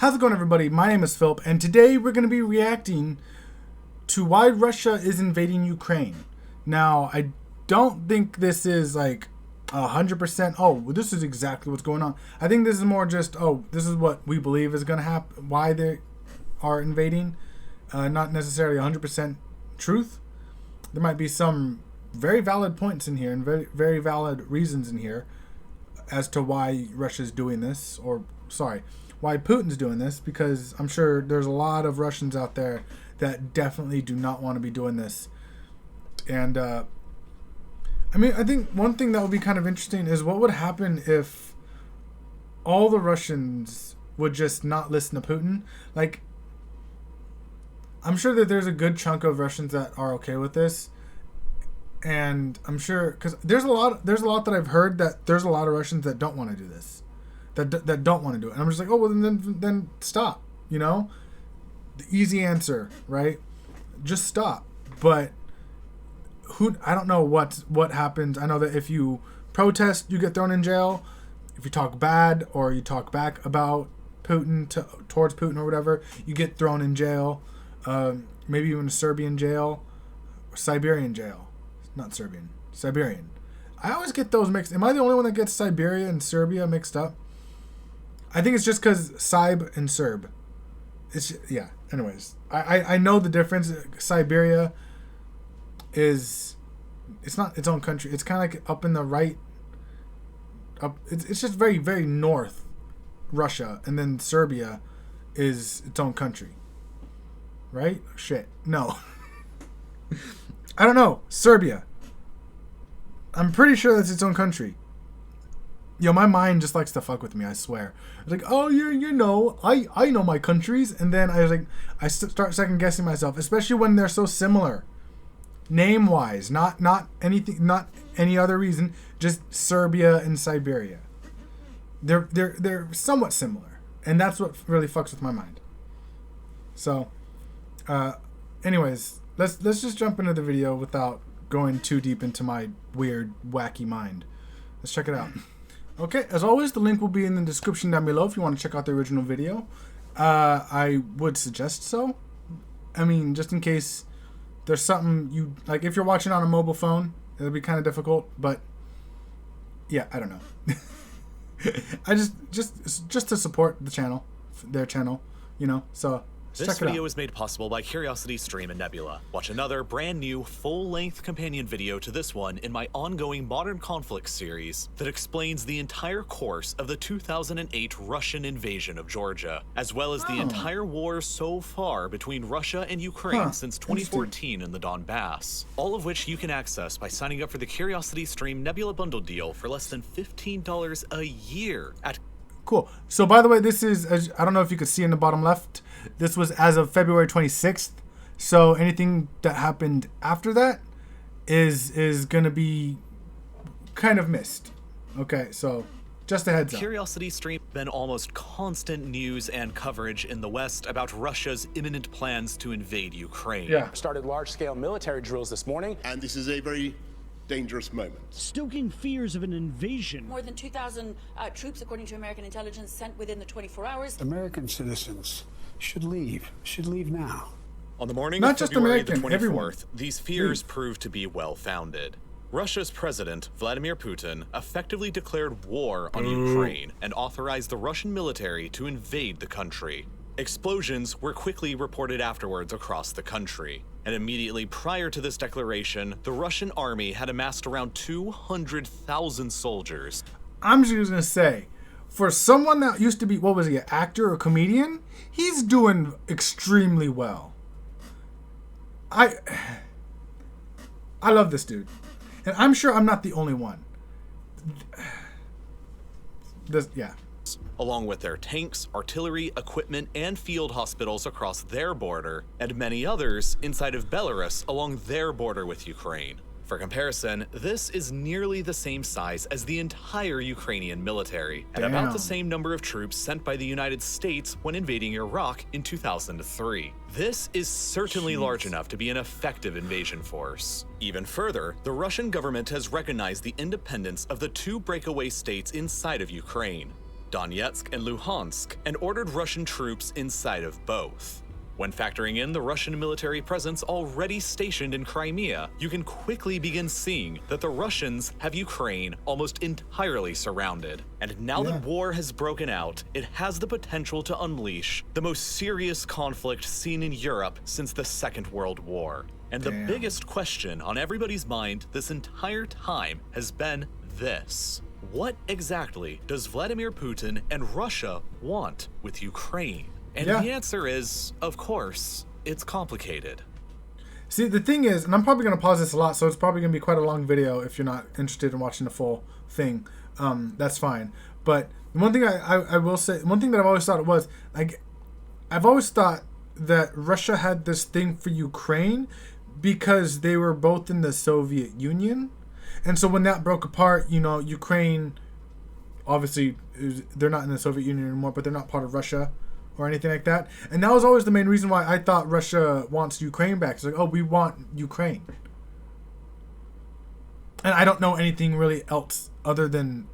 How's it going, everybody? My name is Philip, and today we're going to be reacting to why Russia is invading Ukraine. Now, I don't think this is like 100%, oh, this is exactly what's going on. I think this is more just, oh, this is what we believe is going to happen, why they are invading. Not necessarily 100% truth. There might be some very valid points in here and very, very valid reasons in here as to why Russia's doing this, or, sorry, why Putin's doing this, because I'm sure there's a lot of Russians out there that definitely do not want to be doing this. And I mean, I think one thing that would be kind of interesting is what would happen if all the Russians would just not listen to Putin. Like, I'm sure that there's a good chunk of Russians that are okay with this, and I'm sure because there's a lot that I've heard that there's a lot of Russians that don't want to do this. That don't want to do it. And I'm just like, oh, well, then stop, you know? The easy answer, right? Just stop. But I don't know what happens. I know that if you protest, you get thrown in jail. If you talk bad or you talk back about Putin, towards Putin or whatever, you get thrown in jail. Maybe even a Serbian jail or Siberian jail. Not Serbian. Siberian. I always get those mixed. Am I the only one that gets Siberia and Serbia mixed up? I think it's just because Sib and Serb. Yeah. Anyways, I know the difference. Siberia it's not its own country. It's kind of like up in the right. It's just very, very north Russia, and then Serbia is its own country. Right? Shit. No. I don't know. Serbia. I'm pretty sure that's its own country. Yo, my mind just likes to fuck with me, I swear. It's like, oh, you know, I know my countries. And then I was like, I start second guessing myself, especially when they're so similar. Name-wise, not anything, not any other reason, just Serbia and Siberia. They're somewhat similar. And that's what really fucks with my mind. So, anyways, let's just jump into the video without going too deep into my weird, wacky mind. Let's check it out. Okay, as always, the link will be in the description down below if you want to check out the original video. I would suggest so. I mean, just in case there's something you like. If you're watching on a mobile phone, it'll be kind of difficult. But yeah, I don't know. I just to support the channel, their channel, you know. So. This video is made possible by Curiosity Stream and Nebula. Watch another brand new full-length companion video to this one in my ongoing Modern Conflicts series that explains the entire course of the 2008 Russian invasion of Georgia, as well as the entire war so far between Russia and Ukraine since 2014 in the Donbass. All of which you can access by signing up for the Curiosity Stream Nebula bundle deal for less than $15 a year at... Cool. So, by the way, this is, I don't know if you could see in the bottom left, this was as of February 26th. So, anything that happened after that is going to be kind of missed. Okay, so just a heads up. Curiosity Stream been almost constant news and coverage in the West about Russia's imminent plans to invade Ukraine. Yeah. Started large-scale military drills this morning. And this is a very dangerous moment. Stoking fears of an invasion. More than 2,000 troops, according to American intelligence, sent within the 24 hours. American citizens should leave now. On the morning Not of just February American, the 24th, everyone. these fears proved to be well-founded. Russia's president, Vladimir Putin, effectively declared war on Ukraine and authorized the Russian military to invade the country. Explosions were quickly reported afterwards across the country. And immediately prior to this declaration, the Russian army had amassed around 200,000 soldiers. I'm just going to say, for someone that used to be, what was he, an actor or comedian? He's doing extremely well. I love this dude. And I'm sure I'm not the only one. Yeah. Along with their tanks, artillery, equipment, and field hospitals across their border, and many others inside of Belarus along their border with Ukraine. For comparison, this is nearly the same size as the entire Ukrainian military, and about the same number of troops sent by the United States when invading Iraq in 2003. This is certainly large enough to be an effective invasion force. Even further, the Russian government has recognized the independence of the two breakaway states inside of Ukraine. Donetsk and Luhansk, and ordered Russian troops inside of both. When factoring in the Russian military presence already stationed in Crimea, you can quickly begin seeing that the Russians have Ukraine almost entirely surrounded. And now that war has broken out, it has the potential to unleash the most serious conflict seen in Europe since the Second World War. And the biggest question on everybody's mind this entire time has been this: what exactly does Vladimir Putin and Russia want with Ukraine? And the answer is, of course, it's complicated. See, the thing is, and I'm probably going to pause this a lot, so it's probably going to be quite a long video if you're not interested in watching the full thing. That's fine. But one thing I will say, one thing that I've always thought it was, like, I've always thought that Russia had this thing for Ukraine because they were both in the Soviet Union. And so when that broke apart, you know, Ukraine, obviously, they're not in the Soviet Union anymore, but they're not part of Russia or anything like that. And that was always the main reason why I thought Russia wants Ukraine back. It's like, oh, we want Ukraine. And I don't know anything really else other than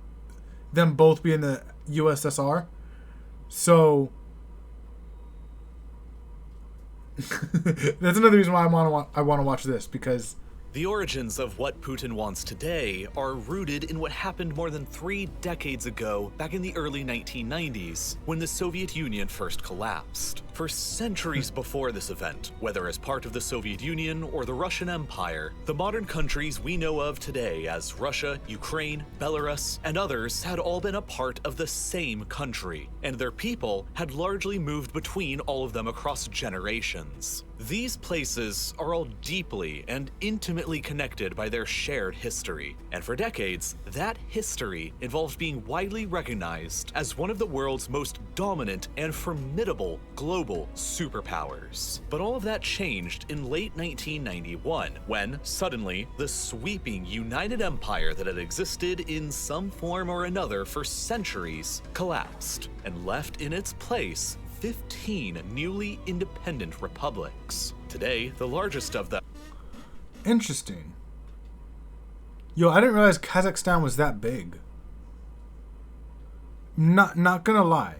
them both being the USSR. So that's another reason why I want to watch this, because the origins of what Putin wants today are rooted in what happened more than 3 decades ago, back in the early 1990s, when the Soviet Union first collapsed. For centuries before this event, whether as part of the Soviet Union or the Russian Empire, the modern countries we know of today as Russia, Ukraine, Belarus, and others had all been a part of the same country, and their people had largely moved between all of them across generations. These places are all deeply and intimately connected by their shared history, and for decades, that history involved being widely recognized as one of the world's most dominant and formidable global superpowers. But all of that changed in late 1991, when, suddenly, the sweeping United Empire that had existed in some form or another for centuries collapsed, and left in its place 15 newly independent republics. Today, the largest of them. Interesting. Yo, I didn't realize Kazakhstan was that big. Not gonna lie.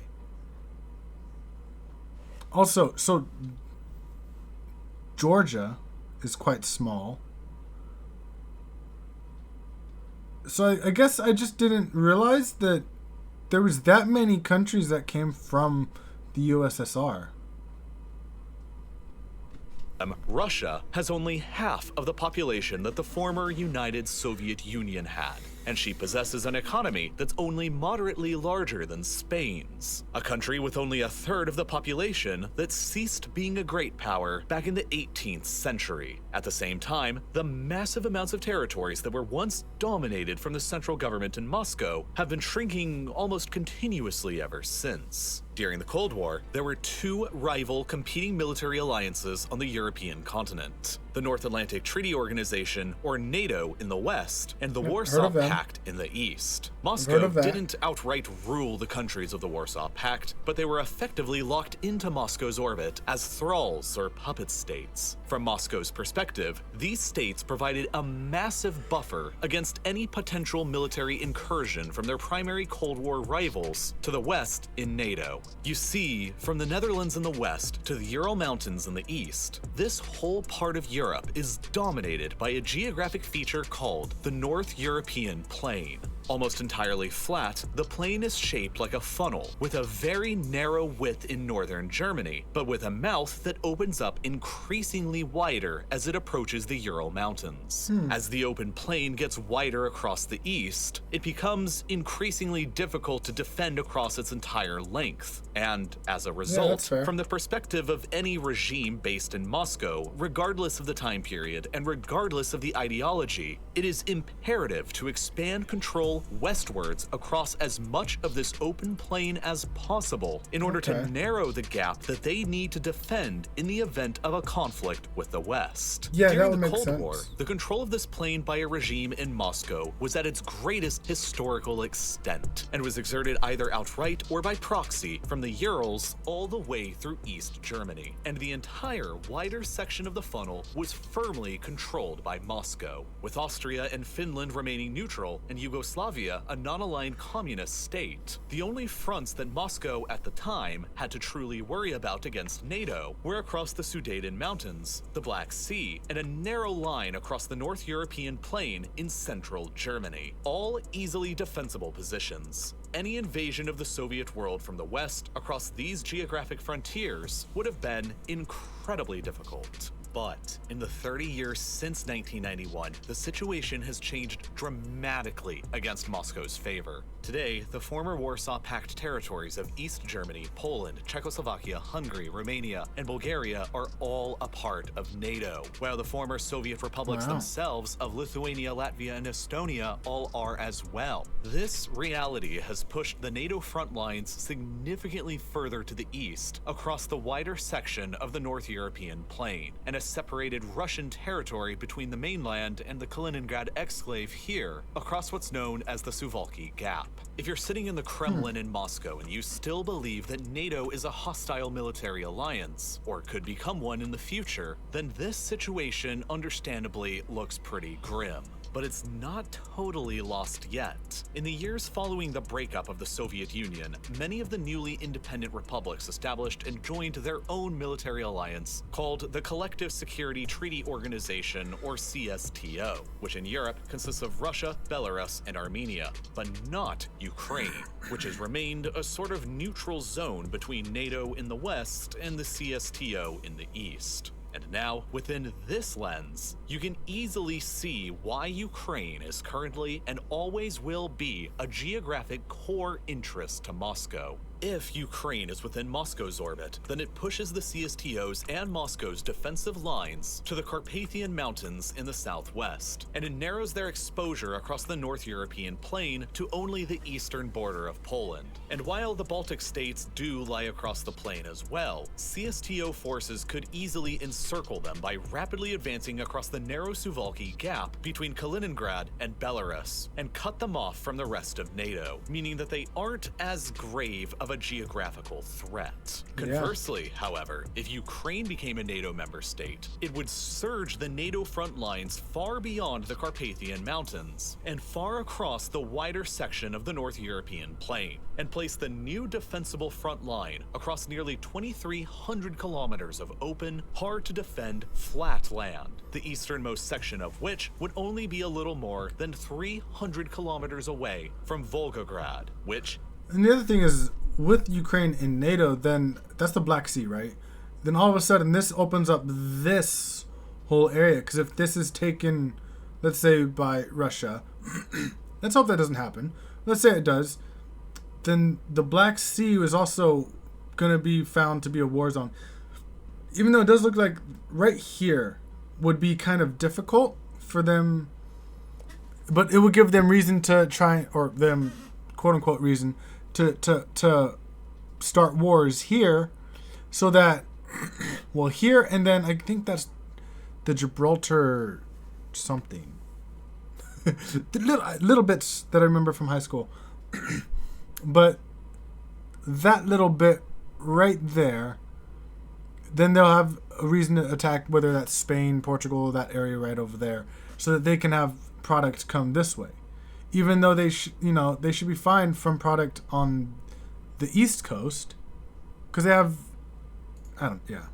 Also, so Georgia is quite small. So I guess I just didn't realize that there was that many countries that came from the USSR. Russia has only half of the population that the former United Soviet Union had, and she possesses an economy that's only moderately larger than Spain's, a country with only a third of the population that ceased being a great power back in the 18th century. At the same time, the massive amounts of territories that were once dominated from the central government in Moscow have been shrinking almost continuously ever since. During the Cold War, there were 2 rival competing military alliances on the European continent: the North Atlantic Treaty Organization, or NATO, in the west, and the Warsaw Pact in the east. Moscow didn't outright rule the countries of the Warsaw Pact, but they were effectively locked into Moscow's orbit as thralls or puppet states. From Moscow's perspective, these states provided a massive buffer against any potential military incursion from their primary Cold War rivals to the west in NATO. You see, from the Netherlands in the west to the Ural Mountains in the east, this whole part of Europe is dominated by a geographic feature called the North European Plain. Almost entirely flat, the plain is shaped like a funnel, with a very narrow width in northern Germany, but with a mouth that opens up increasingly wider as it approaches the Ural Mountains. As the open plain gets wider across the east, it becomes increasingly difficult to defend across its entire length. And as a result, from the perspective of any regime based in Moscow, regardless of the time period and regardless of the ideology, it is imperative to expand control westwards across as much of this open plain as possible in order to narrow the gap that they need to defend in the event of a conflict with the West. During the Cold War, the control of this plain by a regime in Moscow was at its greatest historical extent, and was exerted either outright or by proxy from the Urals all the way through East Germany, and the entire wider section of the funnel was firmly controlled by Moscow, with Austria and Finland remaining neutral neutral and Yugoslavia a non-aligned communist state. The only fronts that Moscow at the time had to truly worry about against NATO were across the Sudeten Mountains, the Black Sea, and a narrow line across the North European plain in central Germany, all easily defensible positions. Any invasion of the Soviet world from the west across these geographic frontiers would have been incredibly difficult. But in the 30 years since 1991, the situation has changed dramatically against Moscow's favor. Today, the former Warsaw Pact territories of East Germany, Poland, Czechoslovakia, Hungary, Romania, and Bulgaria are all a part of NATO, while the former Soviet republics themselves of Lithuania, Latvia, and Estonia all are as well. This reality has pushed the NATO front lines significantly further to the east, across the wider section of the North European plain, and has separated Russian territory between the mainland and the Kaliningrad exclave here, across what's known as the Suwalki Gap. If you're sitting in the Kremlin in Moscow and you still believe that NATO is a hostile military alliance, or could become one in the future, then this situation understandably looks pretty grim. But it's not totally lost yet. In the years following the breakup of the Soviet Union, many of the newly independent republics established and joined their own military alliance called the Collective Security Treaty Organization, or CSTO, which in Europe consists of Russia, Belarus, and Armenia, but not Ukraine, which has remained a sort of neutral zone between NATO in the west and the CSTO in the east. And now, within this lens, you can easily see why Ukraine is currently and always will be a geographic core interest to Moscow. If Ukraine is within Moscow's orbit, then it pushes the CSTO's and Moscow's defensive lines to the Carpathian Mountains in the southwest, and it narrows their exposure across the North European plain to only the eastern border of Poland. And while the Baltic states do lie across the plain as well, CSTO forces could easily encircle them by rapidly advancing across the narrow Suwalki Gap between Kaliningrad and Belarus, and cut them off from the rest of NATO, meaning that they aren't as grave of a geographical threat. Conversely, however, if Ukraine became a NATO member state, it would surge the NATO front lines far beyond the Carpathian Mountains and far across the wider section of the North European plain, and place the new defensible front line across nearly 2,300 kilometers of open, hard-to-defend, flat land, the easternmost section of which would only be a little more than 300 kilometers away from Volgograd, which... And the other thing is, with Ukraine in NATO, then that's the Black Sea, right? Then all of a sudden this opens up this whole area. Because if this is taken, let's say, by Russia, let's hope that doesn't happen. Let's say it does. Then the Black Sea is also going to be found to be a war zone. Even though it does look like right here would be kind of difficult for them. But it would give them reason to try, or them, quote unquote, reason to start wars here, so that, well, here, and then I think that's the Gibraltar something. The little bits that I remember from high school. But that little bit right there, then they'll have a reason to attack, whether that's Spain, Portugal, that area right over there, so that they can have product come this way. Even though they should be fine from product on the East Coast, because they have,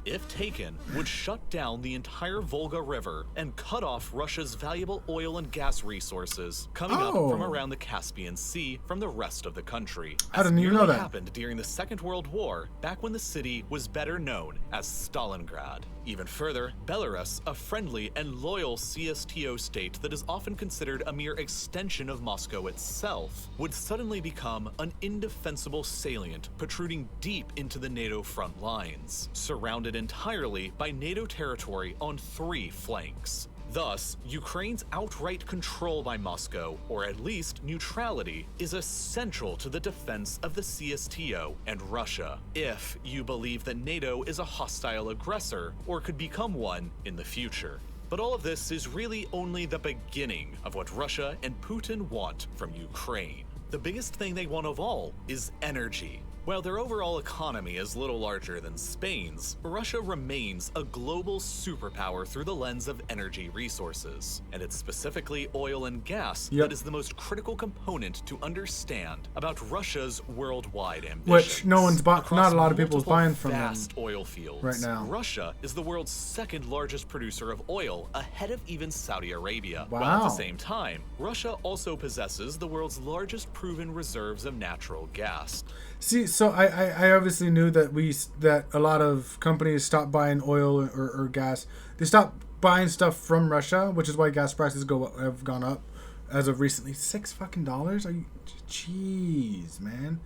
if taken, would shut down the entire Volga River and cut off Russia's valuable oil and gas resources coming up from around the Caspian Sea from the rest of the country. I didn't even know that. Happened during the Second World War, back when the city was better known as Stalingrad. Even further, Belarus, a friendly and loyal CSTO state that is often considered a mere extension of Moscow itself, would suddenly become an indefensible salient protruding deep into the NATO front lines, surrounded entirely by NATO territory on 3 flanks. Thus, Ukraine's outright control by Moscow, or at least neutrality, is essential to the defense of the CSTO and Russia, if you believe that NATO is a hostile aggressor or could become one in the future. But all of this is really only the beginning of what Russia and Putin want from Ukraine. The biggest thing they want of all is energy. While their overall economy is little larger than Spain's, Russia remains a global superpower through the lens of energy resources. And it's specifically oil and gas that is the most critical component to understand about Russia's worldwide ambitions. Which no one's bought, not a lot of people's Multiple buying from them vast oil fields right now. Russia is the world's second largest producer of oil, ahead of even Saudi Arabia. Wow. While at the same time, Russia also possesses the world's largest proven reserves of natural gas. See, so I obviously knew that a lot of companies stopped buying oil or gas. They stopped buying stuff from Russia, which is why gas prices have gone up as of recently. $6 Are you? Jeez, man.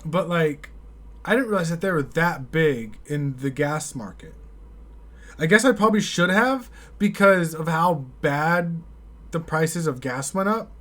But like, I didn't realize that they were that big in the gas market. I guess I probably should have, because of how bad the prices of gas went up.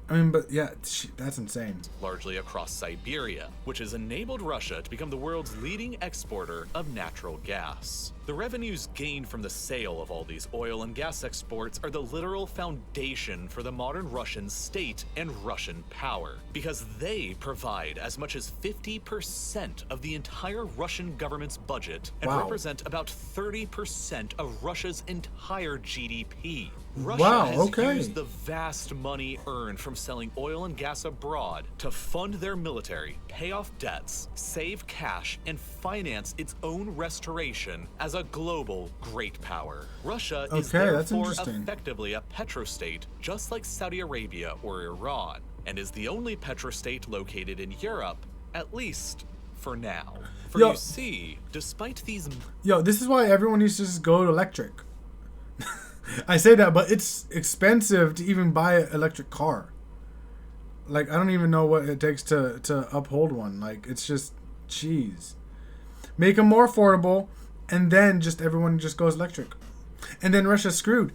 I mean, but yeah, that's insane. Largely across Siberia, which has enabled Russia to become the world's leading exporter of natural gas. The revenues gained from the sale of all these oil and gas exports are the literal foundation for the modern Russian state and Russian power, because they provide as much as 50% of the entire Russian government's budget and represent about 30% of Russia's entire GDP. Russia has used the vast money earned from selling oil and gas abroad to fund their military, pay off debts, save cash, and finance its own restoration as a global great power. Russia is therefore effectively a petrostate, just like Saudi Arabia or Iran, and is the only petrostate located in Europe, at least for now. For you see, despite these... this is why everyone needs to just go to electric. I say that, but it's expensive to even buy an electric car. Like, I don't even know what it takes to uphold one. Like, it's just, jeez. Make them more affordable, and then just everyone just goes electric. And then Russia's screwed.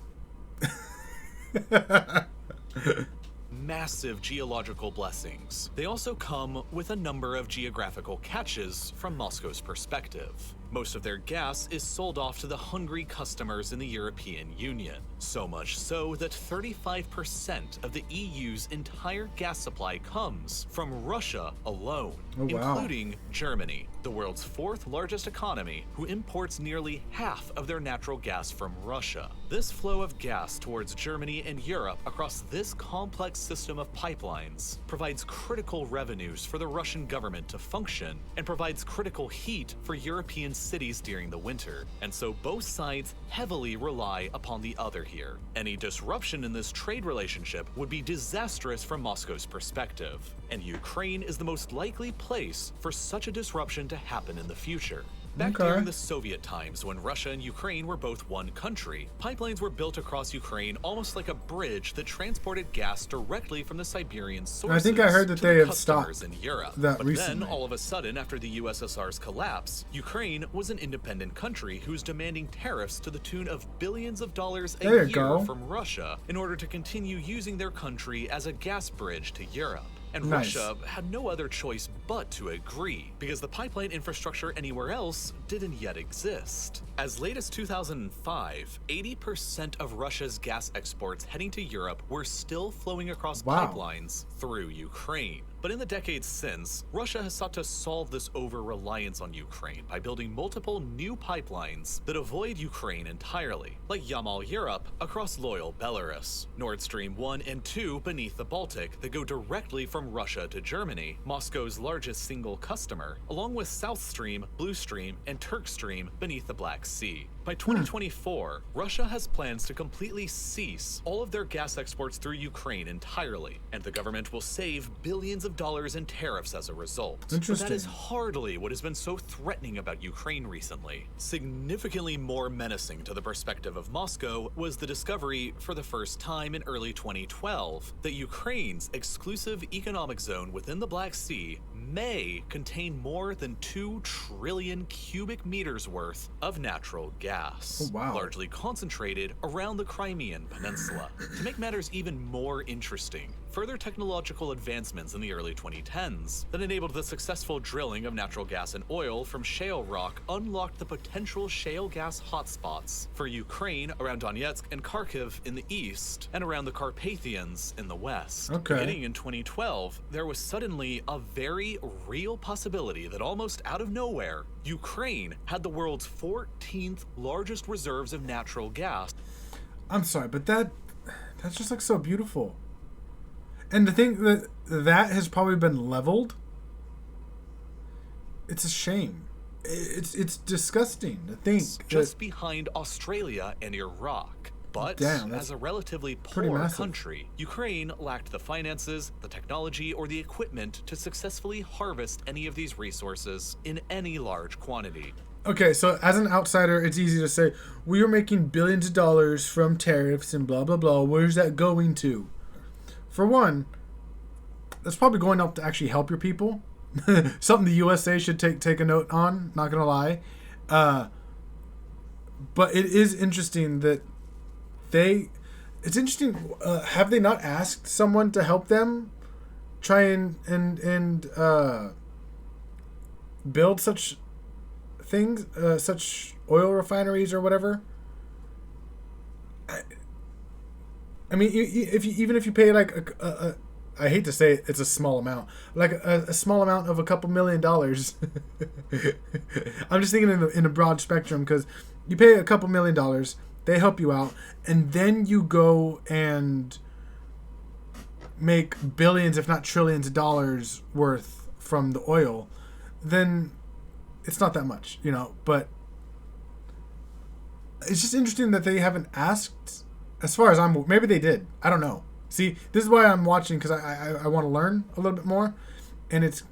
Massive geological blessings. They also come with a number of geographical catches from Moscow's perspective. Most of their gas is sold off to the hungry customers in the European Union. So much so that 35% of the EU's entire gas supply comes from Russia alone, including Germany, the world's fourth largest economy, who imports nearly half of their natural gas from Russia. This flow of gas towards Germany and Europe across this complex system of pipelines provides critical revenues for the Russian government to function and provides critical heat for European cities during the winter, and so both sides heavily rely upon the other here. Any disruption in this trade relationship would be disastrous from Moscow's perspective, and Ukraine is the most likely place for such a disruption to happen in the future. Back during the Soviet times, when Russia and Ukraine were both one country, pipelines were built across Ukraine almost like a bridge that transported gas directly from the Siberian sources. I think I heard that they have stopped in Europe. That but recently. Then, all of a sudden, after the USSR's collapse, Ukraine was an independent country who's demanding tariffs to the tune of billions of dollars a year from Russia in order to continue using their country as a gas bridge to Europe. And Russia had no other choice but to agree, because the pipeline infrastructure anywhere else didn't yet exist. As late as 2005, 80% of Russia's gas exports heading to Europe were still flowing across pipelines through Ukraine. But in the decades since, Russia has sought to solve this over-reliance on Ukraine by building multiple new pipelines that avoid Ukraine entirely, like Yamal Europe across loyal Belarus, Nord Stream 1 and 2 beneath the Baltic that go directly from Russia to Germany, Moscow's largest single customer, along with South Stream, Blue Stream, and Turk Stream beneath the Black Sea. By 2024, Russia has plans to completely cease all of their gas exports through Ukraine entirely, and the government will save billions of dollars in tariffs as a result. But that is hardly what has been so threatening about Ukraine recently. Significantly more menacing to the perspective of Moscow was the discovery, for the first time in early 2012, that Ukraine's exclusive economic zone within the Black Sea may contain more than 2 trillion cubic meters worth of natural gas, largely concentrated around the Crimean Peninsula. To make matters even more interesting, further technological advancements in the early 2010s that enabled the successful drilling of natural gas and oil from shale rock unlocked the potential shale gas hotspots for Ukraine around Donetsk and Kharkiv in the east and around the Carpathians in the west. Okay. Beginning in 2012, there was suddenly a very real possibility that almost out of nowhere, Ukraine had the world's 14th largest reserves of natural gas. I'm sorry, but that's just like so beautiful. And to think that has probably been leveled, it's a shame. It's disgusting to think. Just behind Australia and Iraq. But as a relatively poor country, Ukraine lacked the finances, the technology, or the equipment to successfully harvest any of these resources in any large quantity. Okay, so as an outsider, it's easy to say, we are making billions of dollars from tariffs and blah, blah, blah. Where's that going to? For one, that's probably going up to actually help your people. Something the USA should take a note on, not going to lie. But it is interesting that it's interesting, have they not asked someone to help them try and build such things, such oil refineries or whatever? I mean, even if you pay like I hate to say it, it's a small amount, like a small amount of a couple $1 million. I'm just thinking in a broad spectrum, because you pay a couple $1 million, they help you out, and then you go and make billions, if not trillions of dollars worth from the oil, then it's not that much, but it's just interesting that they haven't asked. As far as maybe they did. I don't know. See, this is why I'm watching, because I want to learn a little bit more. And it's,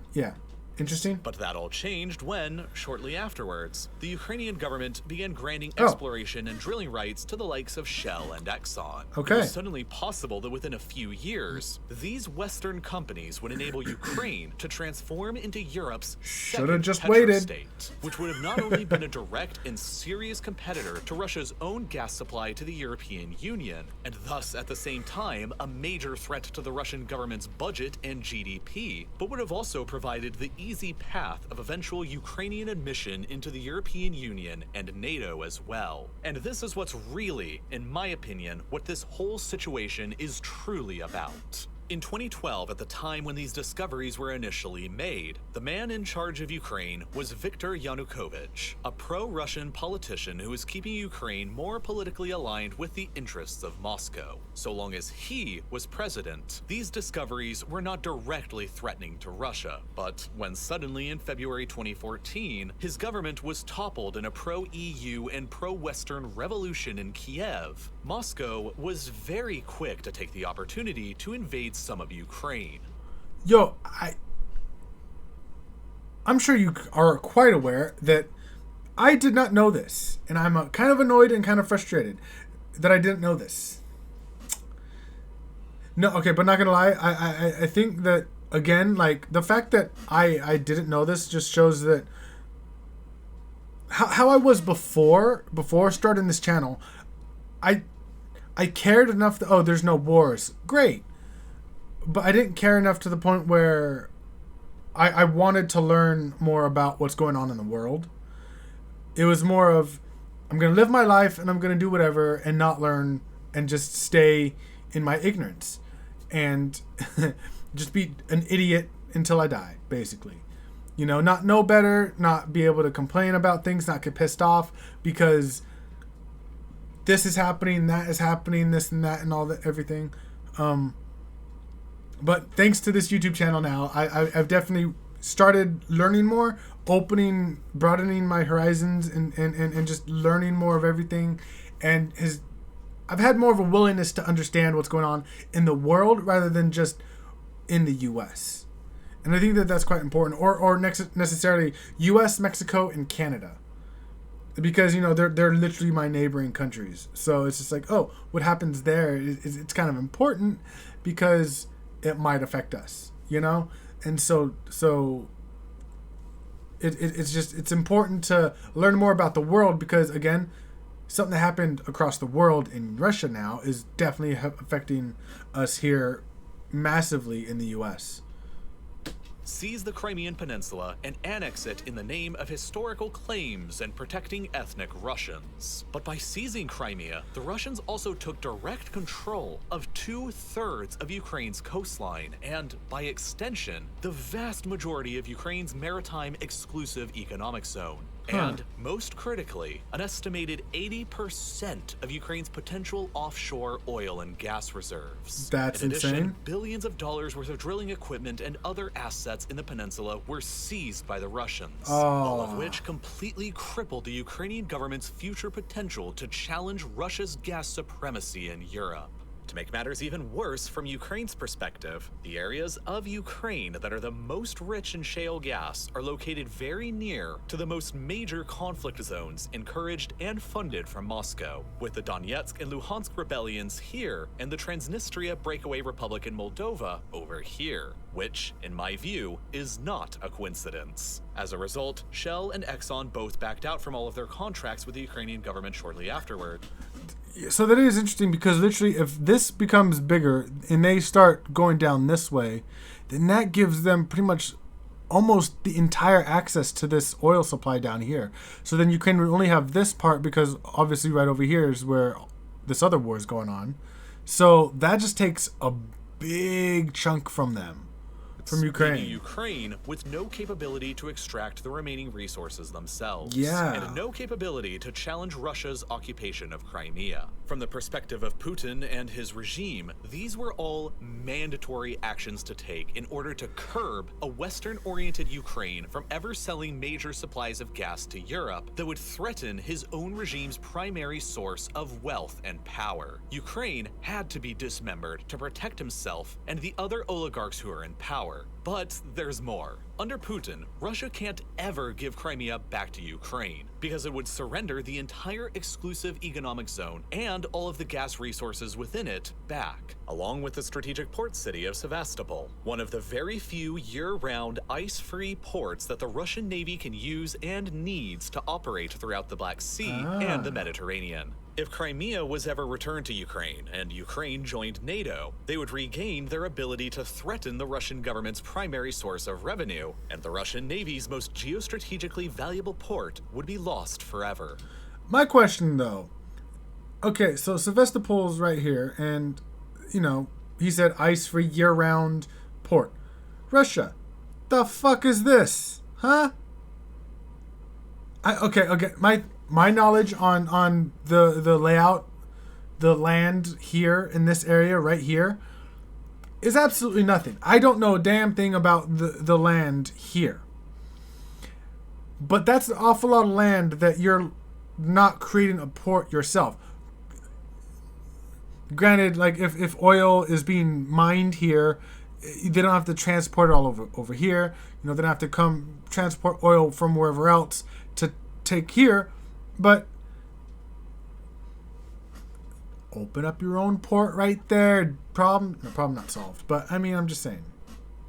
interesting. But that all changed when, shortly afterwards, the Ukrainian government began granting exploration and drilling rights to the likes of Shell and Exxon. Okay. It was suddenly possible that within a few years, these Western companies would enable Ukraine to transform into Europe's second petrostate, which would have not only been a direct and serious competitor to Russia's own gas supply to the European Union, and thus at the same time a major threat to the Russian government's budget and GDP, but would have also provided the easy path of eventual Ukrainian admission into the European Union and NATO as well. And this is what's really, in my opinion, what this whole situation is truly about. In 2012, at the time when these discoveries were initially made, the man in charge of Ukraine was Viktor Yanukovych, a pro-Russian politician who was keeping Ukraine more politically aligned with the interests of Moscow. So long as he was president, these discoveries were not directly threatening to Russia. But when suddenly in February 2014, his government was toppled in a pro-EU and pro-Western revolution in Kiev, Moscow was very quick to take the opportunity to invade some of Ukraine. Yo, I'm sure you are quite aware that I did not know this, and I'm kind of annoyed and kind of frustrated that I didn't know this. No, okay, but not gonna lie, I think that, again, like, the fact that I didn't know this just shows that how I was before starting this channel. I cared enough that, there's no wars. Great. But I didn't care enough to the point where I wanted to learn more about what's going on in the world. It was more of, I'm going to live my life and I'm going to do whatever and not learn and just stay in my ignorance. And just be an idiot until I die, basically. Not know better, not be able to complain about things, not get pissed off because this is happening, that is happening, this and that and all that, everything. But thanks to this YouTube channel now, I've definitely started learning more, broadening my horizons and just learning more of everything. And I've had more of a willingness to understand what's going on in the world rather than just in the U.S. And I think that that's quite important. Or necessarily U.S., Mexico, and Canada. Because, they're literally my neighboring countries. So it's just like, what happens there it's kind of important because it might affect us, And so it's important to learn more about the world because, again, something that happened across the world in Russia now is definitely affecting us here massively in the U.S. Seize the Crimean Peninsula and annex it in the name of historical claims and protecting ethnic Russians. But by seizing Crimea, the Russians also took direct control of 2/3 of Ukraine's coastline and, by extension, the vast majority of Ukraine's maritime exclusive economic zone. And, most critically, an estimated 80% of Ukraine's potential offshore oil and gas reserves. That's in addition, insane. billions of dollars worth of drilling equipment and other assets in the peninsula were seized by the Russians, all of which completely crippled the Ukrainian government's future potential to challenge Russia's gas supremacy in Europe. To make matters even worse from Ukraine's perspective, the areas of Ukraine that are the most rich in shale gas are located very near to the most major conflict zones encouraged and funded from Moscow, with the Donetsk and Luhansk rebellions here and the Transnistria breakaway republic in Moldova over here, which, in my view, is not a coincidence. As a result, Shell and Exxon both backed out from all of their contracts with the Ukrainian government shortly afterward. So that is interesting because literally if this becomes bigger and they start going down this way, then that gives them pretty much almost the entire access to this oil supply down here. So then Ukraine would only have this part because obviously right over here is where this other war is going on. So that just takes a big chunk from them. From Ukraine. Leaving Ukraine with no capability to extract the remaining resources themselves. Yeah. And no capability to challenge Russia's occupation of Crimea. From the perspective of Putin and his regime, these were all mandatory actions to take in order to curb a Western-oriented Ukraine from ever selling major supplies of gas to Europe that would threaten his own regime's primary source of wealth and power. Ukraine had to be dismembered to protect himself and the other oligarchs who are in power. But there's more. Under Putin, Russia can't ever give Crimea back to Ukraine because it would surrender the entire exclusive economic zone and all of the gas resources within it back, along with the strategic port city of Sevastopol, one of the very few year-round ice-free ports that the Russian Navy can use and needs to operate throughout the Black Sea and the Mediterranean. If Crimea was ever returned to Ukraine and Ukraine joined NATO, they would regain their ability to threaten the Russian government's primary source of revenue, and the Russian Navy's most geostrategically valuable port would be lost forever. My question though, okay, so Sevastopol's right here, and you know, he said ice-free year-round port. Russia, the fuck is this? Huh? Okay. My knowledge on the layout, the land here in this area right here, is absolutely nothing. I don't know a damn thing about the land here. But that's an awful lot of land that you're not creating a port yourself. Granted, like if oil is being mined here, they don't have to transport it all over here. You know, they don't have to come transport oil from wherever else to take here. But open up your own port right there. Problem not solved. But I mean, I'm just saying.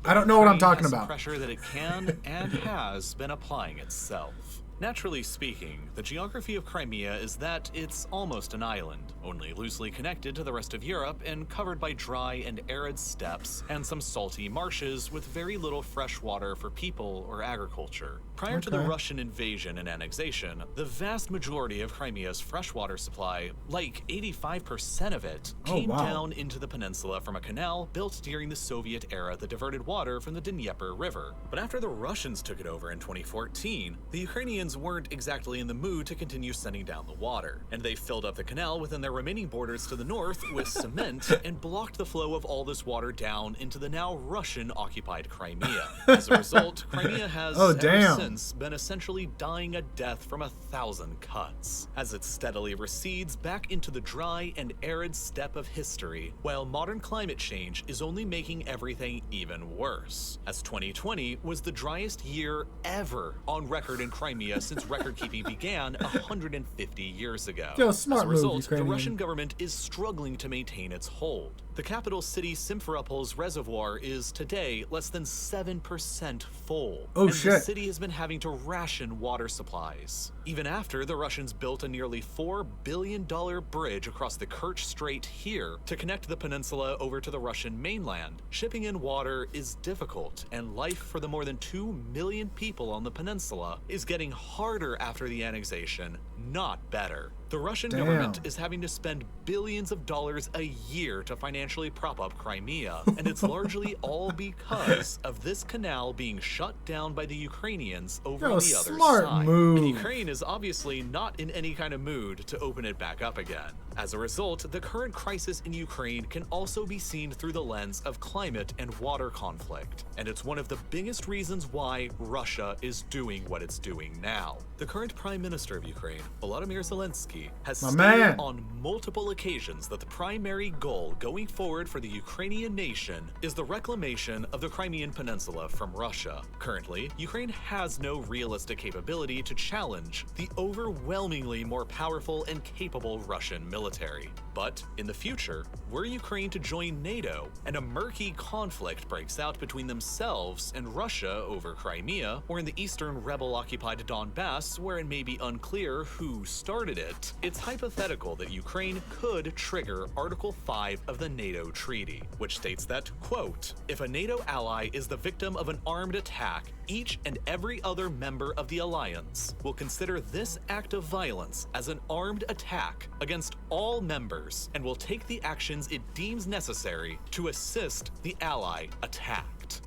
I don't know what I'm talking about. Pressure that it can and has been applying itself. Naturally speaking, the geography of Crimea is that it's almost an island, only loosely connected to the rest of Europe and covered by dry and arid steppes and some salty marshes with very little fresh water for people or agriculture. Prior to the Russian invasion and annexation, the vast majority of Crimea's freshwater supply, like 85% of it, came down into the peninsula from a canal built during the Soviet era that diverted water from the Dnieper River. But after the Russians took it over in 2014, the Ukrainians weren't exactly in the mood to continue sending down the water, and they filled up the canal within their remaining borders to the north with cement and blocked the flow of all this water down into the now Russian-occupied Crimea. As a result, Crimea has ever since been essentially dying a death from 1,000 cuts, as it steadily recedes back into the dry and arid steppe of history, while modern climate change is only making everything even worse, as 2020 was the driest year ever on record in Crimea since record-keeping began 150 years ago. Yo, smart As a result, move, the Russian government is struggling to maintain its hold. The capital city Simferopol's reservoir is today less than 7% full. Oh, and shit. the city has been having to ration water supplies, even after the Russians built a nearly $4 billion bridge across the Kerch Strait here to connect the peninsula over to the Russian mainland. Shipping in water is difficult, and life for the more than 2 million people on the peninsula is getting harder after the annexation, not better. The Russian government is having to spend billions of dollars a year to financially prop up Crimea, and it's largely all because of this canal being shut down by the Ukrainians over on the other smart side. move. And Ukraine is obviously not in any kind of mood to open it back up again. As a result, the current crisis in Ukraine can also be seen through the lens of climate and water conflict, and it's one of the biggest reasons why Russia is doing what it's doing now. The current Prime Minister of Ukraine, Volodymyr Zelensky, has stated on multiple occasions that the primary goal going forward for the Ukrainian nation is the reclamation of the Crimean Peninsula from Russia. Currently, Ukraine has no realistic capability to challenge the overwhelmingly more powerful and capable Russian military. But in the future, were Ukraine to join NATO and a murky conflict breaks out between themselves and Russia over Crimea, or in the eastern rebel-occupied Donbass where it may be unclear who started it, it's hypothetical that Ukraine could trigger Article 5 of the NATO treaty, which states that, quote, if a NATO ally is the victim of an armed attack, each and every other member of the alliance will consider this act of violence as an armed attack against all members and will take the actions it deems necessary to assist the ally attacked.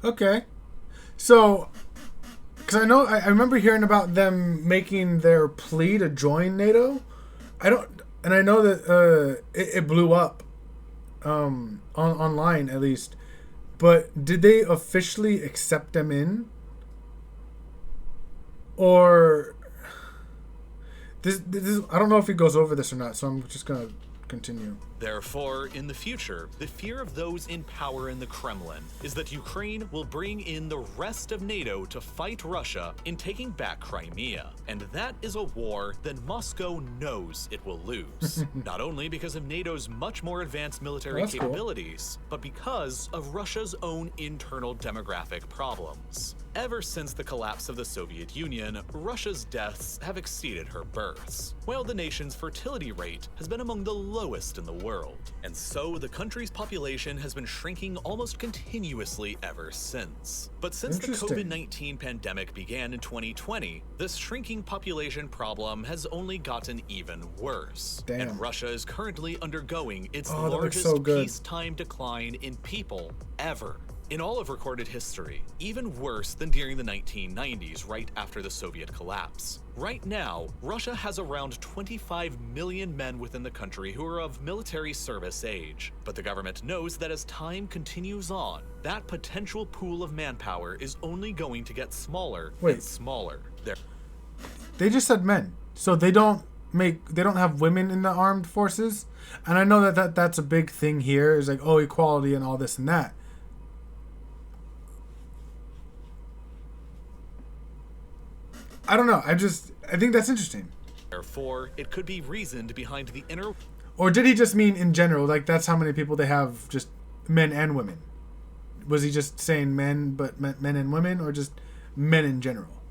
Okay. So, because I remember hearing about them making their plea to join NATO. I know that it blew up online at least. But did they officially accept them in? Or this I don't know if he goes over this or not, so I'm just gonna continue. Therefore, in the future, the fear of those in power in the Kremlin is that Ukraine will bring in the rest of NATO to fight Russia in taking back Crimea. And that is a war that Moscow knows it will lose. Not only because of NATO's much more advanced military capabilities, but because of Russia's own internal demographic problems. Ever since the collapse of the Soviet Union, Russia's deaths have exceeded her births, while the nation's fertility rate has been among the lowest in the world. And so the country's population has been shrinking almost continuously ever since. But since the COVID-19 pandemic began in 2020, this shrinking population problem has only gotten even worse. And Russia is currently undergoing its largest peacetime decline in people ever. In all of recorded history, even worse than during the 1990s, right after the Soviet collapse. Right now, Russia has around 25 million men within the country who are of military service age. But the government knows that as time continues on, that potential pool of manpower is only going to get smaller and smaller. They just said men, so they don't have women in the armed forces, and I know that's a big thing here. Is like, oh, equality and all this and that. I don't know. I think that's interesting. Therefore, it could be reasoned behind the inner... Or did he just mean in general? Like, that's how many people they have, just men and women? Was he just saying men, but men and women, or just men in general?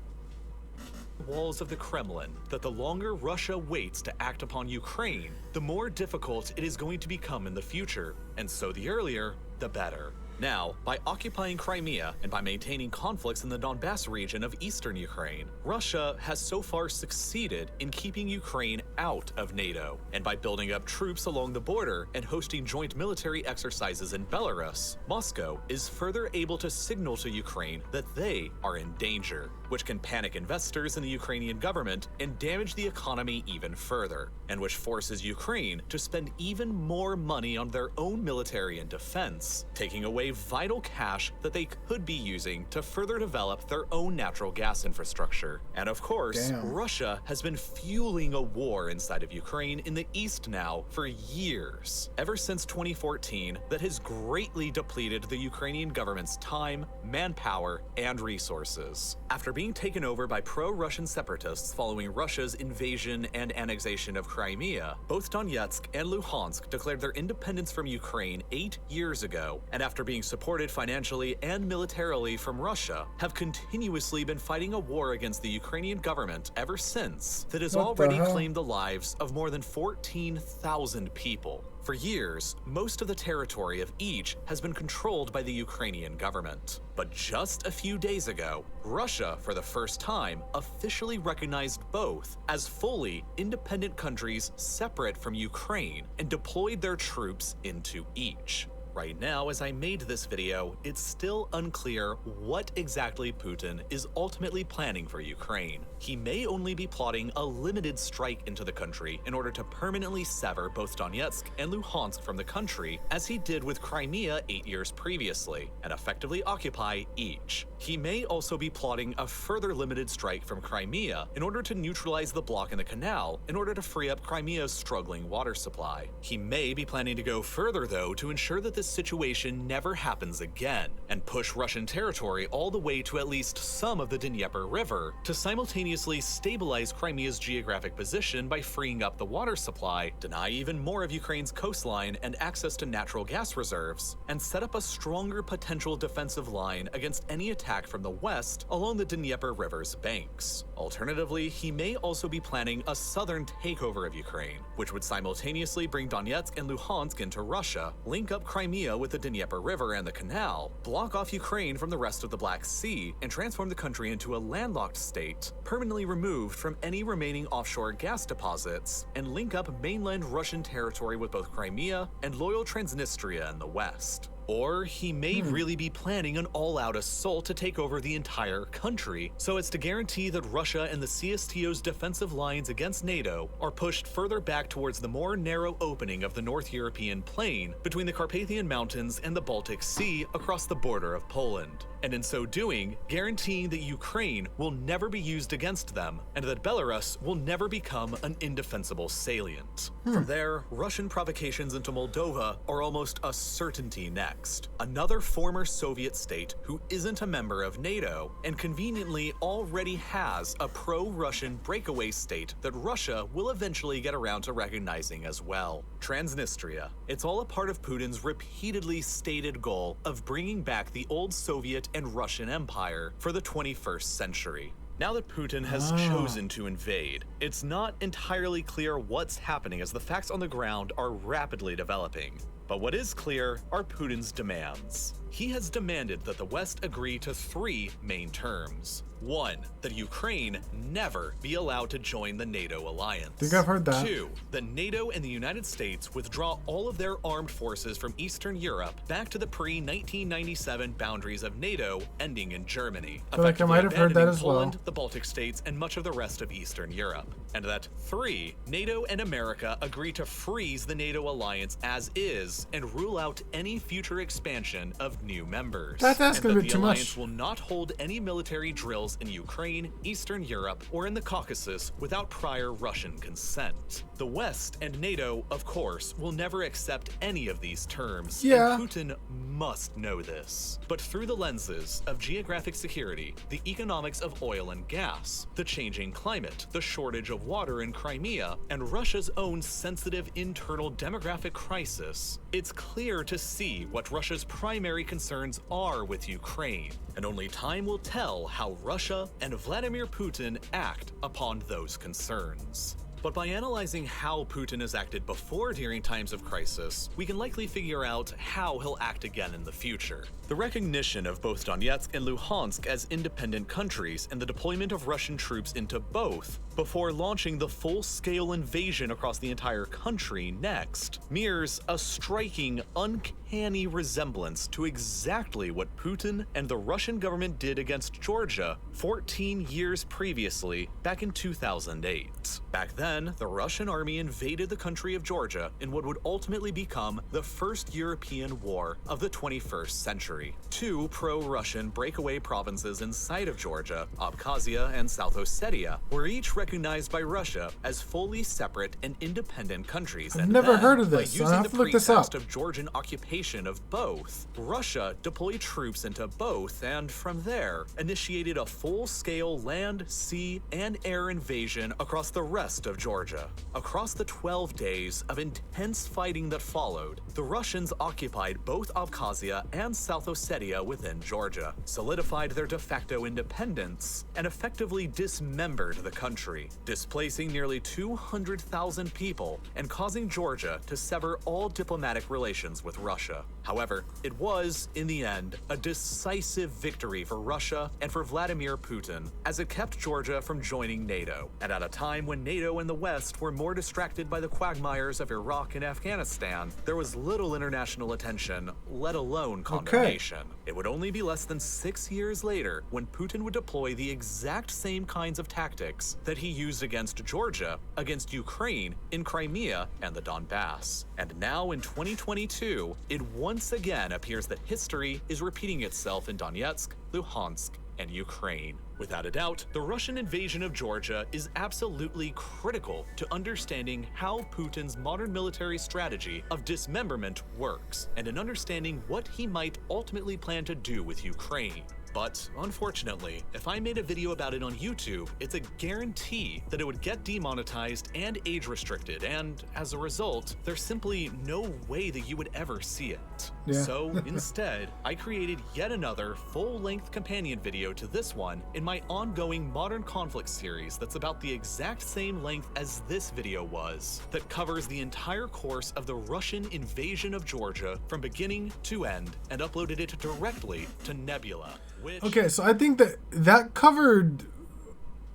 Walls of the Kremlin that the longer Russia waits to act upon Ukraine, the more difficult it is going to become in the future. And so the earlier, the better. Now, by occupying Crimea and by maintaining conflicts in the Donbass region of eastern Ukraine, Russia has so far succeeded in keeping Ukraine out of NATO. And by building up troops along the border and hosting joint military exercises in Belarus, Moscow is further able to signal to Ukraine that they are in danger, which can panic investors in the Ukrainian government and damage the economy even further, and which forces Ukraine to spend even more money on their own military and defense, taking away a vital cache that they could be using to further develop their own natural gas infrastructure. And of course, Russia has been fueling a war inside of Ukraine in the east now for years, ever since 2014, that has greatly depleted the Ukrainian government's time, manpower, and resources. After being taken over by pro-Russian separatists following Russia's invasion and annexation of Crimea, both Donetsk and Luhansk declared their independence from Ukraine 8 years ago, and after being supported financially and militarily from Russia, have continuously been fighting a war against the Ukrainian government ever since that has already claimed the lives of more than 14,000 people. For years, most of the territory of each has been controlled by the Ukrainian government. But just a few days ago, Russia, for the first time, officially recognized both as fully independent countries separate from Ukraine and deployed their troops into each. Right now, as I made this video, it's still unclear what exactly Putin is ultimately planning for Ukraine. He may only be plotting a limited strike into the country in order to permanently sever both Donetsk and Luhansk from the country, as he did with Crimea 8 years previously, and effectively occupy each. He may also be plotting a further limited strike from Crimea in order to neutralize the block in the canal in order to free up Crimea's struggling water supply. He may be planning to go further, though, to ensure that this situation never happens again, and push Russian territory all the way to at least some of the Dnieper River to simultaneously stabilize Crimea's geographic position by freeing up the water supply, deny even more of Ukraine's coastline and access to natural gas reserves, and set up a stronger potential defensive line against any attack from the west along the Dnieper River's banks. Alternatively, he may also be planning a southern takeover of Ukraine, which would simultaneously bring Donetsk and Luhansk into Russia, link up Crimea with the Dnieper River and the canal, block off Ukraine from the rest of the Black Sea, and transform the country into a landlocked state, permanently removed from any remaining offshore gas deposits, and link up mainland Russian territory with both Crimea and loyal Transnistria in the west. Or he may really be planning an all-out assault to take over the entire country, so as to guarantee that Russia and the CSTO's defensive lines against NATO are pushed further back towards the more narrow opening of the North European plain between the Carpathian Mountains and the Baltic Sea across the border of Poland. And in so doing, guaranteeing that Ukraine will never be used against them, and that Belarus will never become an indefensible salient. From there, Russian provocations into Moldova are almost a certainty next. Another former Soviet state who isn't a member of NATO, and conveniently already has a pro-Russian breakaway state that Russia will eventually get around to recognizing as well. Transnistria. It's all a part of Putin's repeatedly stated goal of bringing back the old Soviet and Russian Empire for the 21st century. Now that Putin has chosen to invade, it's not entirely clear what's happening as the facts on the ground are rapidly developing. But what is clear are Putin's demands. He has demanded that the West agree to 3 main terms. 1. That Ukraine never be allowed to join the NATO alliance. I think I've heard that. 2. That NATO and the United States withdraw all of their armed forces from Eastern Europe back to the pre-1997 boundaries of NATO, ending in Germany. I feel like I might have heard that as Poland, well. the Baltic states, and much of the rest of Eastern Europe. And that 3. NATO and America agree to freeze the NATO alliance as is and rule out any future expansion of new members. That's asking a bit too much. The alliance will not hold any military drills in Ukraine, Eastern Europe, or in the Caucasus without prior Russian consent. The West and NATO, of course, will never accept any of these terms, Yeah. and Putin must know this. But through the lenses of geographic security, the economics of oil and gas, the changing climate, the shortage of water in Crimea, and Russia's own sensitive internal demographic crisis, it's clear to see what Russia's primary concerns are with Ukraine, and only time will tell how Russia and Vladimir Putin act upon those concerns. But by analyzing how Putin has acted before during times of crisis, we can likely figure out how he'll act again in the future. The recognition of both Donetsk and Luhansk as independent countries and the deployment of Russian troops into both before launching the full-scale invasion across the entire country next mirrors a striking, uncanny uncanny resemblance to exactly what Putin and the Russian government did against Georgia 14 years previously, back in 2008. Back then, the Russian army invaded the country of Georgia in what would ultimately become the first European war of the 21st century. Two pro-Russian breakaway provinces inside of Georgia, Abkhazia and South Ossetia, were each recognized by Russia as fully separate and independent countries. I've never heard of this, By so I using have the to look this pretext up. of Georgian occupation of both, Russia deployed troops into both, and from there, initiated a full-scale land, sea, and air invasion across the rest of Georgia. Across the 12 days of intense fighting that followed, the Russians occupied both Abkhazia and South Ossetia within Georgia, solidified their de facto independence, and effectively dismembered the country, displacing nearly 200,000 people and causing Georgia to sever all diplomatic relations with Russia. However, it was, in the end, a decisive victory for Russia and for Vladimir Putin, as it kept Georgia from joining NATO, and at a time when NATO and the West were more distracted by the quagmires of Iraq and Afghanistan, there was little international attention, let alone condemnation. It would only be less than 6 years later when Putin would deploy the exact same kinds of tactics that he used against Georgia, against Ukraine, in Crimea, and the Donbass. And now in 2022, it once again appears that history is repeating itself in Donetsk, Luhansk, and Ukraine. Without a doubt, the Russian invasion of Georgia is absolutely critical to understanding how Putin's modern military strategy of dismemberment works, and in understanding what he might ultimately plan to do with Ukraine. But unfortunately, if I made a video about it on YouTube, it's a guarantee that it would get demonetized and age restricted, and as a result, there's simply no way that you would ever see it. Yeah. So instead, I created yet another full-length companion video to this one in my ongoing Modern Conflict series that's about the exact same length as this video was, that covers the entire course of the Russian invasion of Georgia from beginning to end, and uploaded it directly to Nebula. Okay, so I think that covered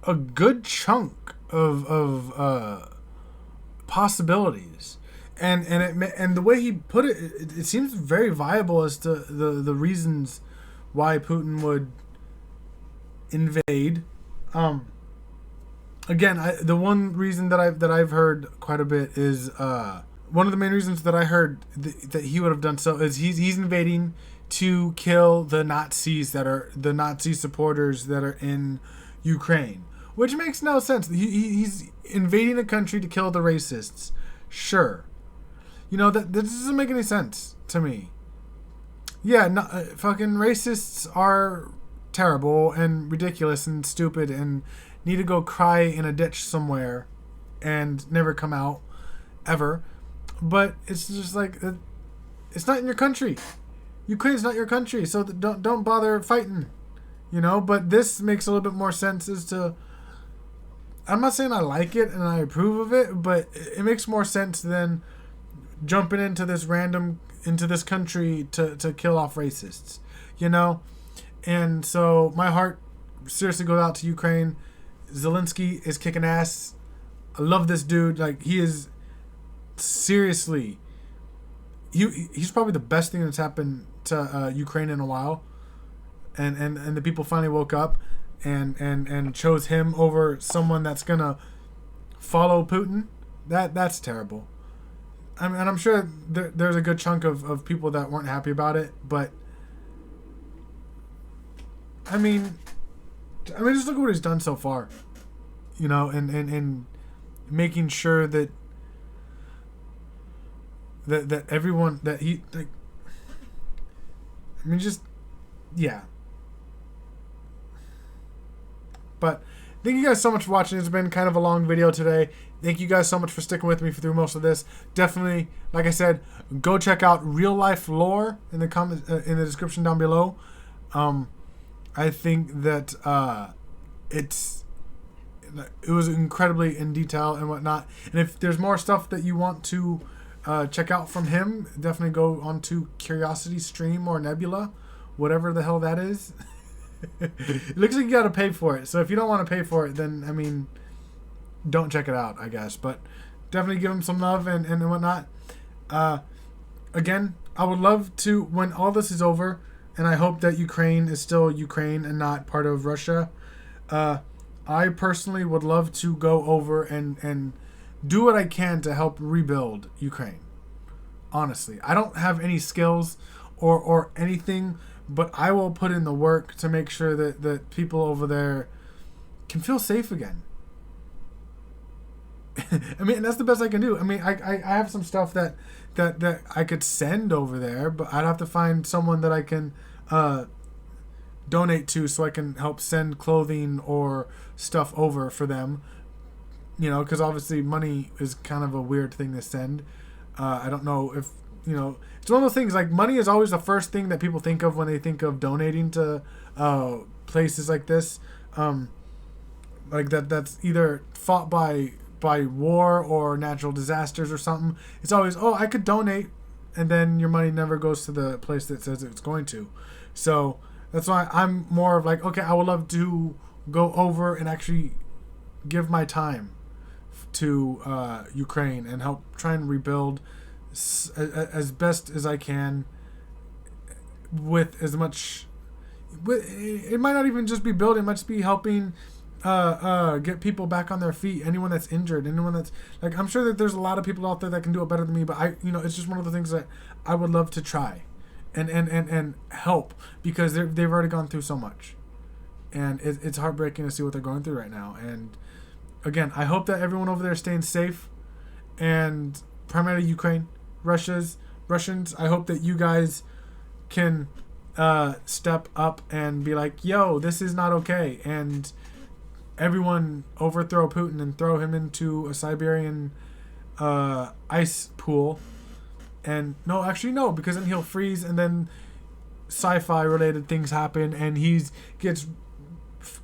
a good chunk of possibilities, and the way he put it, it seems very viable as to the reasons why Putin would invade. Again, the one reason that I've heard quite a bit is one of the main reasons that I heard that he would have done so is he's invading to kill the Nazis that are the Nazi supporters that are in Ukraine, which makes no sense. He's invading a country to kill the racists. Sure, you know that doesn't make any sense to me. Yeah, no, fucking racists are terrible and ridiculous and stupid and need to go cry in a ditch somewhere and never come out ever. But it's just like it's not in your country. Ukraine's not your country, so don't bother fighting, you know. But this makes a little bit more sense as to. I'm not saying I like it and I approve of it, but it makes more sense than jumping into this country to kill off racists, you know. And so my heart seriously goes out to Ukraine. Zelensky is kicking ass. I love this dude. Like, he is seriously. He's probably the best thing that's happened to Ukraine in a while, and the people finally woke up and chose him over someone that's gonna follow Putin. That's terrible. I mean, and I'm sure there's a good chunk of people that weren't happy about it, but I mean, just look at what he's done so far, you know, and making sure that everyone that he like. I mean, just yeah. But thank you guys so much for watching. It's been kind of a long video today. Thank you guys so much for sticking with me through most of this. Definitely, like I said, go check out Real Life Lore in the comments in the description down below. I think that it was incredibly in detail and whatnot. And if there's more stuff that you want to check out from him, definitely go onto Curiosity Stream or Nebula, whatever the hell that is. It looks like you gotta pay for it. So if you don't want to pay for it, then I mean, don't check it out, I guess. But definitely give him some love and whatnot. Again, I would love to, when all this is over, and I hope that Ukraine is still Ukraine and not part of Russia. I personally would love to go over and do what I can to help rebuild Ukraine. Honestly, I don't have any skills or anything, but I will put in the work to make sure that people over there can feel safe again. I mean, that's the best I can do. I mean, I have some stuff that I could send over there, but I'd have to find someone that I can donate to so I can help send clothing or stuff over for them. You know, because obviously money is kind of a weird thing to send. I don't know if, you know, it's one of those things, like money is always the first thing that people think of when they think of donating to places like this. Like that's either fought by war or natural disasters or something. It's always, oh, I could donate, and then your money never goes to the place that says it's going to. So that's why I'm more of like, okay, I would love to go over and actually give my time to Ukraine and help try and rebuild as best as I can with as much. It might not even just be building; it might just be helping get people back on their feet. Anyone that's injured, anyone that's like, I'm sure that there's a lot of people out there that can do it better than me. But it's just one of the things that I would love to try and help, because they've already gone through so much, and it's heartbreaking to see what they're going through right now. And again, I hope that everyone over there is staying safe, and primarily Ukraine, Russians. I hope that you guys can step up and be like, yo, this is not okay, and everyone overthrow Putin and throw him into a Siberian ice pool. And no, because then he'll freeze, and then sci-fi related things happen, and he gets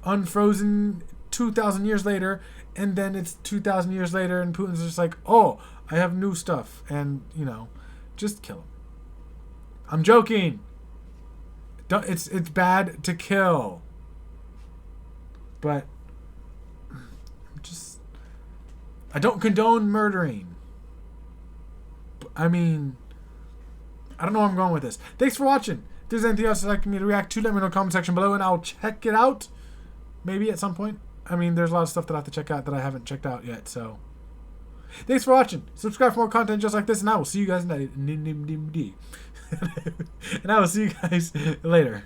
unfrozen 2,000 years later, and then it's 2,000 years later, and Putin's just like, oh, I have new stuff, and just kill him. I'm joking. It's bad to kill, but I don't condone murdering. I mean, I don't know where I'm going with this. Thanks for watching. If there's anything else you'd like me to react to, let me know in the comment section below, and I'll check it out. Maybe at some point. I mean, there's a lot of stuff that I have to check out that I haven't checked out yet, so. Thanks for watching. Subscribe for more content just like this, and I will see you guys later.